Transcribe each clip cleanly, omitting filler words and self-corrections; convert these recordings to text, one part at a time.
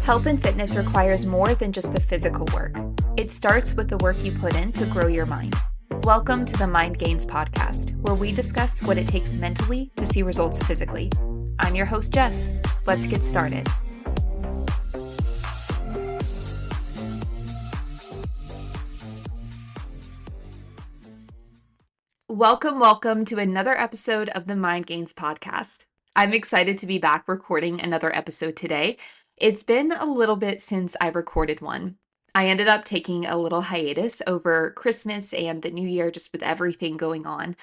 Health and fitness requires more than just the physical work. It starts with the work you put in to grow your mind. Welcome to the Mind Gains podcast, where we discuss what it takes mentally to see results physically. I'm your host, Jess. Let's get started. Welcome to another episode of the Mind Gains podcast. I'm excited to be back recording another episode today. It's been a little bit since I recorded one. I ended up taking a little hiatus over Christmas and the New Year, just with everything going on.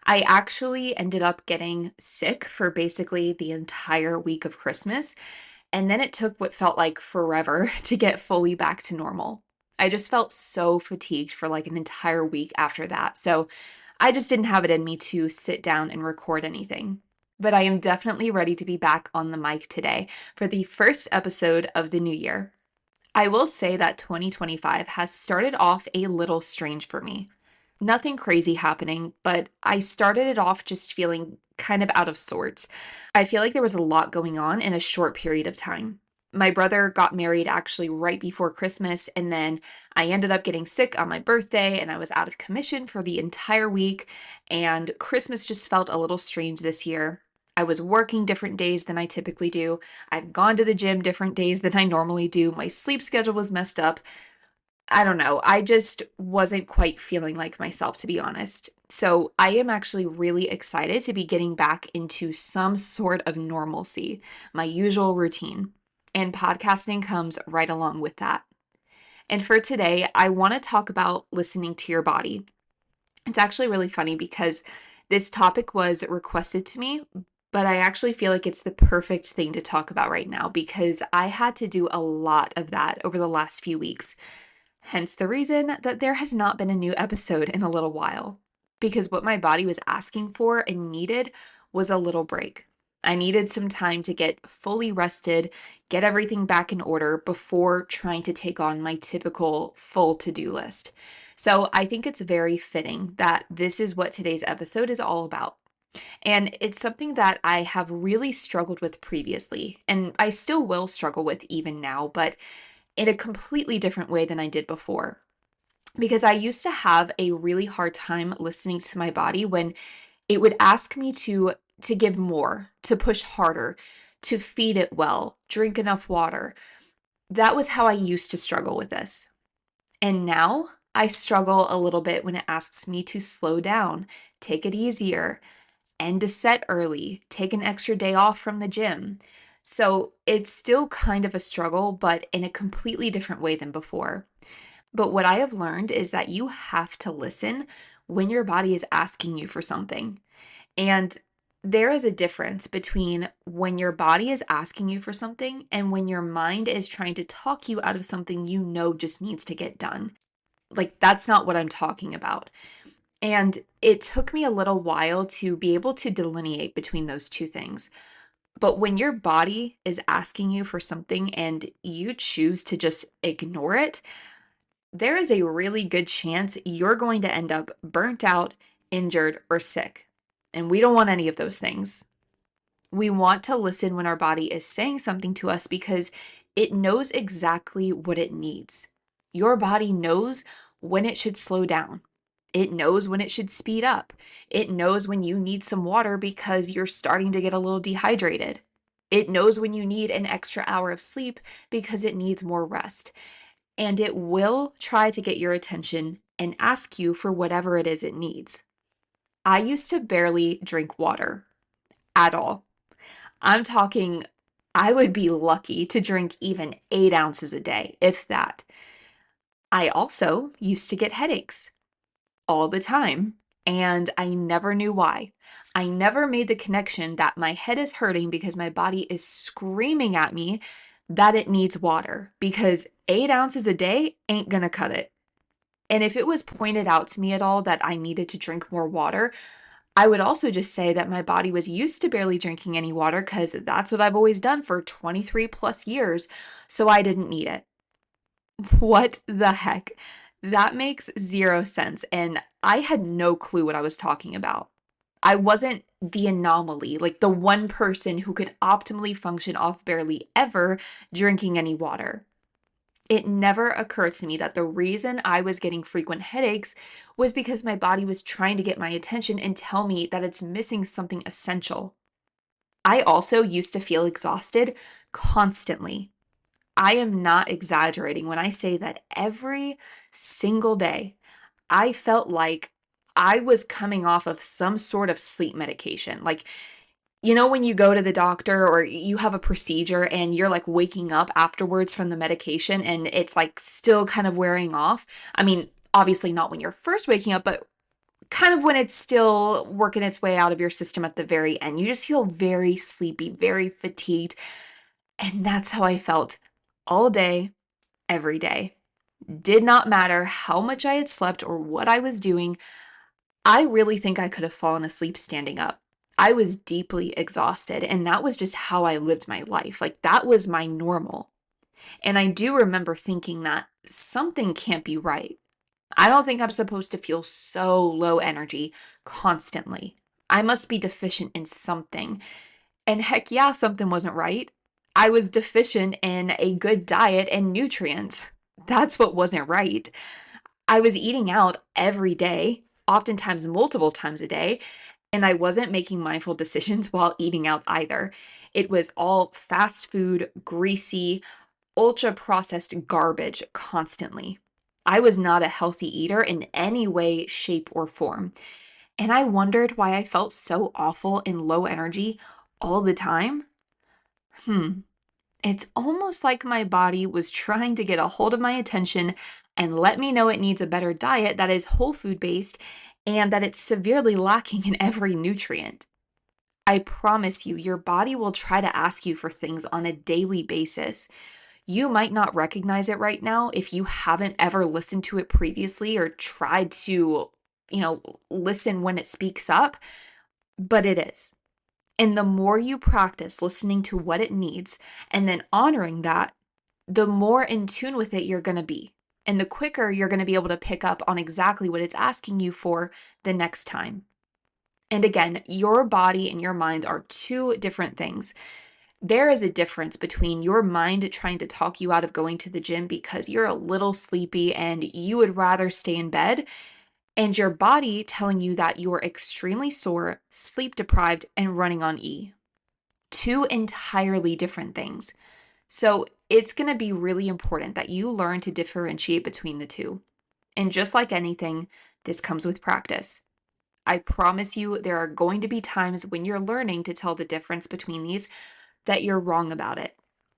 I actually ended up getting sick for basically the entire week of Christmas, and then it took what felt like forever to get fully back to normal. I just felt so fatigued for like an entire week after that, so I just didn't have it in me to sit down and record anything. But I am definitely ready to be back on the mic today for the first episode of the new year. I will say that 2025 has started off a little strange for me. Nothing crazy happening, but I started it off just feeling kind of out of sorts. I feel like there was a lot going on in a short period of time. My brother got married actually right before Christmas, and then I ended up getting sick on my birthday, and I was out of commission for the entire week, and Christmas just felt a little strange this year. I was working different days than I typically do. I've gone to the gym different days than I normally do. My sleep schedule was messed up. I don't know. I just wasn't quite feeling like myself, to be honest. So I am actually really excited to be getting back into some sort of normalcy, my usual routine. And podcasting comes right along with that. And for today, I want to talk about listening to your body. It's actually really funny because this topic was requested to me, but I actually feel like it's the perfect thing to talk about right now because I had to do a lot of that over the last few weeks. Hence the reason that there has not been a new episode in a little while. Because what my body was asking for and needed was a little break. I needed some time to get fully rested, get everything back in order before trying to take on my typical full to-do list. So I think it's very fitting that this is what today's episode is all about. And it's something that I have really struggled with previously, and I still will struggle with even now, but in a completely different way than I did before. Because I used to have a really hard time listening to my body when it would ask me to give more, to push harder, to feed it well, drink enough water. That was how I used to struggle with this. And now I struggle a little bit when it asks me to slow down, take it easier, end a set early, take an extra day off from the gym. So it's still kind of a struggle, but in a completely different way than before. But what I have learned is that you have to listen when your body is asking you for something. And there is a difference between when your body is asking you for something and when your mind is trying to talk you out of something you know just needs to get done. Like, that's not what I'm talking about. And it took me a little while to be able to delineate between those two things. But when your body is asking you for something and you choose to just ignore it, there is a really good chance you're going to end up burnt out, injured, or sick. And we don't want any of those things. We want to listen when our body is saying something to us because it knows exactly what it needs. Your body knows when it should slow down. It knows when it should speed up. It knows when you need some water because you're starting to get a little dehydrated. It knows when you need an extra hour of sleep because it needs more rest. And it will try to get your attention and ask you for whatever it is it needs. I used to barely drink water at all. I'm talking, I would be lucky to drink even 8 ounces a day, if that. I also used to get headaches all the time, and I never knew why. I never made the connection that my head is hurting because my body is screaming at me that it needs water, because 8 ounces a day ain't gonna cut it. And if it was pointed out to me at all that I needed to drink more water, I would also just say that my body was used to barely drinking any water because that's what I've always done for 23 plus years, so I didn't need it. What the heck? That makes zero sense, and I had no clue what I was talking about. I wasn't the anomaly, like the one person who could optimally function off barely ever drinking any water. It never occurred to me that the reason I was getting frequent headaches was because my body was trying to get my attention and tell me that it's missing something essential. I also used to feel exhausted constantly. I am not exaggerating when I say that every single day I felt like I was coming off of some sort of sleep medication. Like, when you go to the doctor or you have a procedure and you're like waking up afterwards from the medication and it's like still kind of wearing off. I mean, obviously not when you're first waking up, but kind of when it's still working its way out of your system at the very end. You just feel very sleepy, very fatigued. And that's how I felt all day, every day. Did not matter how much I had slept or what I was doing. I really think I could have fallen asleep standing up. I was deeply exhausted, and that was just how I lived my life. Like, that was my normal. And I do remember thinking that something can't be right. I don't think I'm supposed to feel so low energy constantly. I must be deficient in something. And heck yeah, something wasn't right. I was deficient in a good diet and nutrients. That's what wasn't right. I was eating out every day, oftentimes multiple times a day, and I wasn't making mindful decisions while eating out either. It was all fast food, greasy, ultra processed garbage constantly. I was not a healthy eater in any way, shape, or form. And I wondered why I felt so awful and low energy all the time. Hmm. It's almost like my body was trying to get a hold of my attention and let me know it needs a better diet that is whole food based and that it's severely lacking in every nutrient. I promise you, your body will try to ask you for things on a daily basis. You might not recognize it right now if you haven't ever listened to it previously or tried to, listen when it speaks up, but it is. And the more you practice listening to what it needs and then honoring that, the more in tune with it you're going to be. And the quicker you're going to be able to pick up on exactly what it's asking you for the next time. And again, your body and your mind are two different things. There is a difference between your mind trying to talk you out of going to the gym because you're a little sleepy and you would rather stay in bed, and your body telling you that you're extremely sore, sleep deprived, and running on E. Two entirely different things. So it's going to be really important that you learn to differentiate between the two. And just like anything, this comes with practice. I promise you, there are going to be times when you're learning to tell the difference between these that you're wrong about it.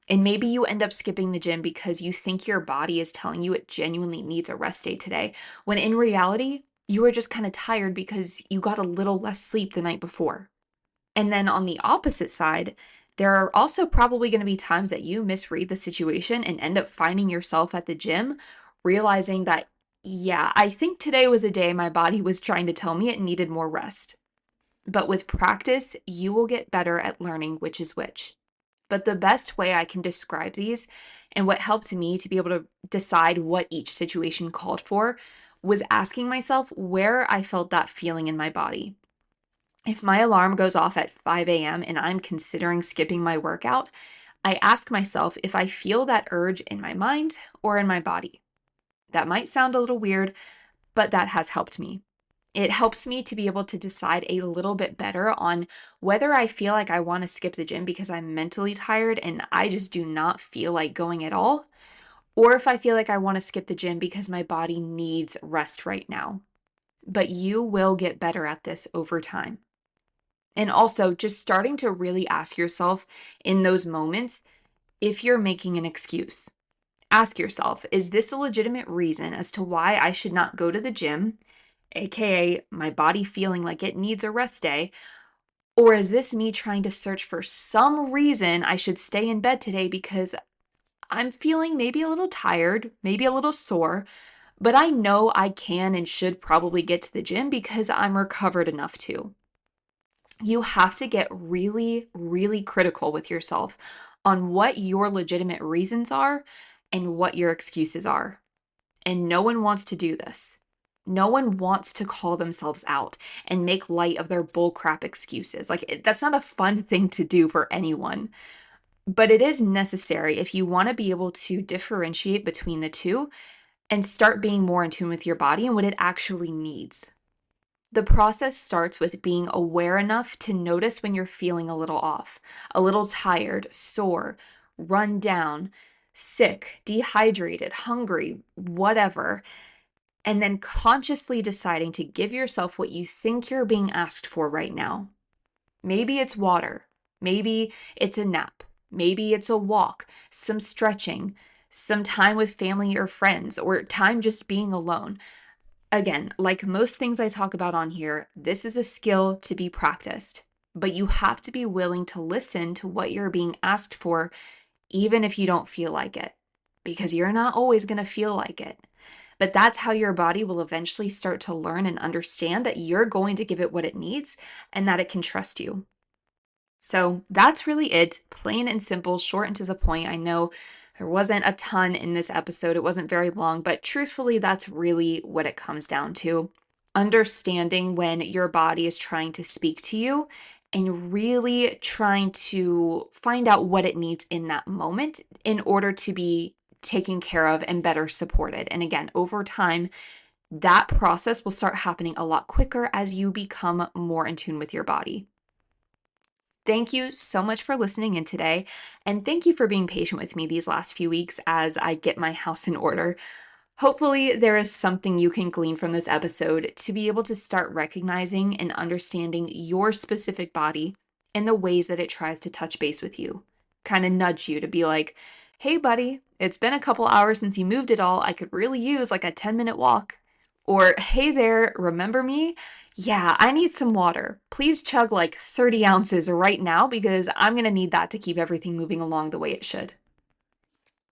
And maybe you end up skipping the gym because you think your body is telling you it genuinely needs a rest day today, when in reality, you were just kind of tired because you got a little less sleep the night before. And then on the opposite side, there are also probably going to be times that you misread the situation and end up finding yourself at the gym, realizing that, yeah, I think today was a day my body was trying to tell me it needed more rest. But with practice, you will get better at learning which is which. But the best way I can describe these and what helped me to be able to decide what each situation called for was asking myself where I felt that feeling in my body. If my alarm goes off at 5 a.m. and I'm considering skipping my workout, I ask myself if I feel that urge in my mind or in my body. That might sound a little weird, but that has helped me. It helps me to be able to decide a little bit better on whether I feel like I want to skip the gym because I'm mentally tired and I just do not feel like going at all, or if I feel like I want to skip the gym because my body needs rest right now. But you will get better at this over time. And also, just starting to really ask yourself in those moments if you're making an excuse. Ask yourself, is this a legitimate reason as to why I should not go to the gym, aka my body feeling like it needs a rest day? Or is this me trying to search for some reason I should stay in bed today because I'm feeling maybe a little tired, maybe a little sore, but I know I can and should probably get to the gym because I'm recovered enough to? You have to get really, really critical with yourself on what your legitimate reasons are and what your excuses are. And no one wants to do this. No one wants to call themselves out and make light of their bullcrap excuses. That's not a fun thing to do for anyone. But it is necessary if you want to be able to differentiate between the two and start being more in tune with your body and what it actually needs. The process starts with being aware enough to notice when you're feeling a little off, a little tired, sore, run down, sick, dehydrated, hungry, whatever, and then consciously deciding to give yourself what you think you're being asked for right now. Maybe it's water, maybe it's a nap, maybe it's a walk, some stretching, some time with family or friends, or time just being alone. Again, like most things I talk about on here, this is a skill to be practiced, but you have to be willing to listen to what you're being asked for, even if you don't feel like it, because you're not always going to feel like it. But that's how your body will eventually start to learn and understand that you're going to give it what it needs and that it can trust you. So that's really it. Plain and simple, short and to the point. I know there wasn't a ton in this episode, it wasn't very long, but truthfully, that's really what it comes down to. Understanding when your body is trying to speak to you and really trying to find out what it needs in that moment in order to be taken care of and better supported. And again, over time, that process will start happening a lot quicker as you become more in tune with your body. Thank you so much for listening in today, and thank you for being patient with me these last few weeks as I get my house in order. Hopefully, there is something you can glean from this episode to be able to start recognizing and understanding your specific body and the ways that it tries to touch base with you. Kind of nudge you to be like, hey, buddy, it's been a couple hours since you moved it all. I could really use like a 10-minute walk. Or, hey there, remember me? Yeah, I need some water. Please chug like 30 ounces right now because I'm going to need that to keep everything moving along the way it should.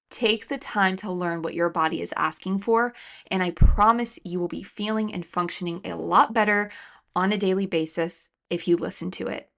Take the time to learn what your body is asking for, and I promise you will be feeling and functioning a lot better on a daily basis if you listen to it.